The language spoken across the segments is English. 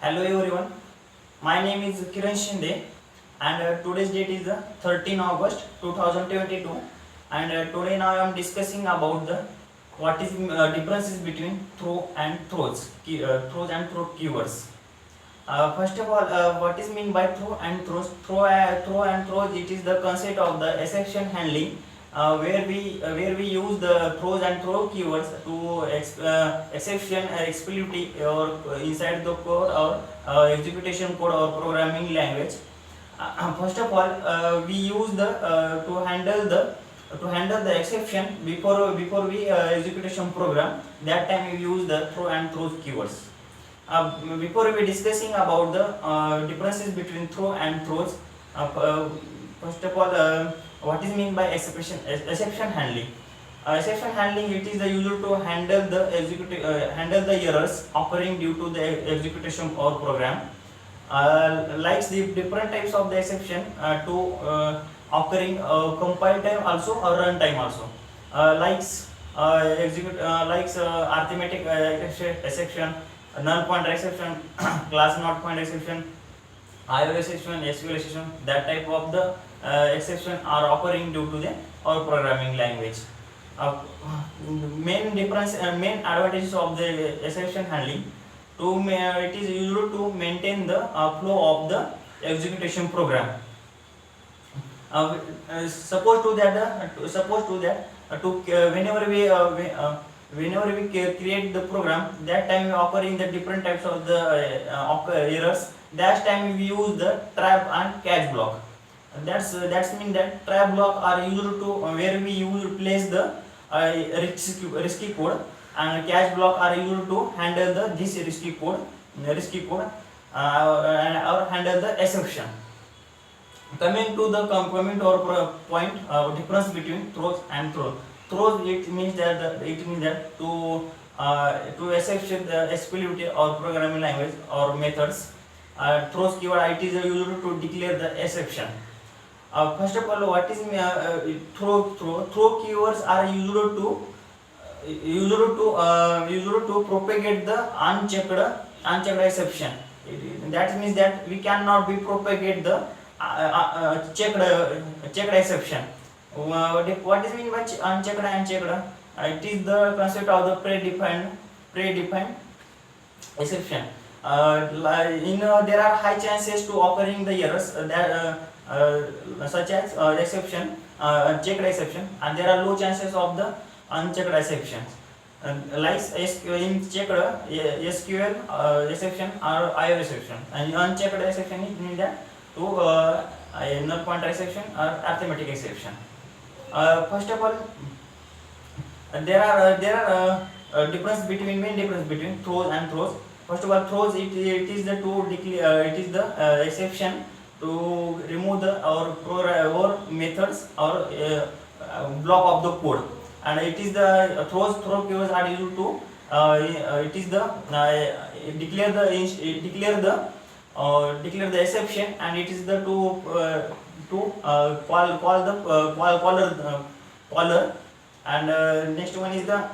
Hello everyone, my name is Kiran Shinde and today's date is 13 August 2022 and today now I am discussing about the what is differences between throw and throws, throws and throw keywords. First of all, what is mean by throw and throws? Throw and throws. It is the concept of the exception handling, where we use the throws and throw keywords to exception explicitly or inside the code or execution code or programming language. First of all, we use the to handle the exception before we execution program. That time we use the throw and throws keywords. Before we discussing about the differences between throw and throws, first of all, what is mean by exception handling? Exception handling, it is the usual to handle the errors occurring due to the execution or program. Likes the different types of the exception to occurring compile time also or run time also. Likes arithmetic exception, null pointer exception, class not point exception, IO exception, SQL exception. That type of the exception are occurring due to the our programming language. Main advantages of the exception handling. It is usual to maintain the flow of the execution program. Suppose to that whenever we create the program, that time we occurring the different types of the errors. That time we use the trap and catch block. That's mean that trap block are used to where we use place the risky code, and catch block are used to handle this risky code or handle the exception. Coming to our point, difference between throws and throws. Throws, it means that to exception the explicitly or programming language or methods. Throws keyword, it is used to declare the exception. First of all, what is throw keywords are used to propagate the unchecked exception. That means that we cannot be propagate the checked exception. What is mean by unchecked and checked? It is the concept of the predefined exception. There are high chances to occurring the errors such as exception, checked exception, and there are low chances of the unchecked exceptions. Like in checked SQL exception or IO exception, and unchecked exception is mean that to null pointer exception or arithmetic exception. First of all, there are main difference between throws and throws. First of all, throws, it is the exception to remove the or methods or block of the code, and it is the throw keywords are used to it is the declare the exception, and it is the caller. And next one is the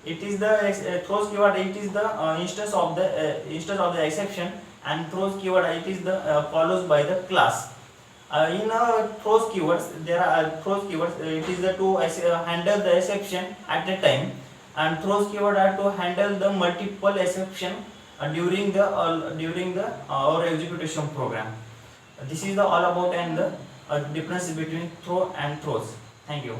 it is the throws keyword. It is the instance of the exception, and throws keyword, it is the follows by the class. In throws keywords, there are throws keywords. It is the to handle the exception at a time, and throws keyword are to handle the multiple exception during the our execution program. This is the all about and the difference between throw and throws. Thank you.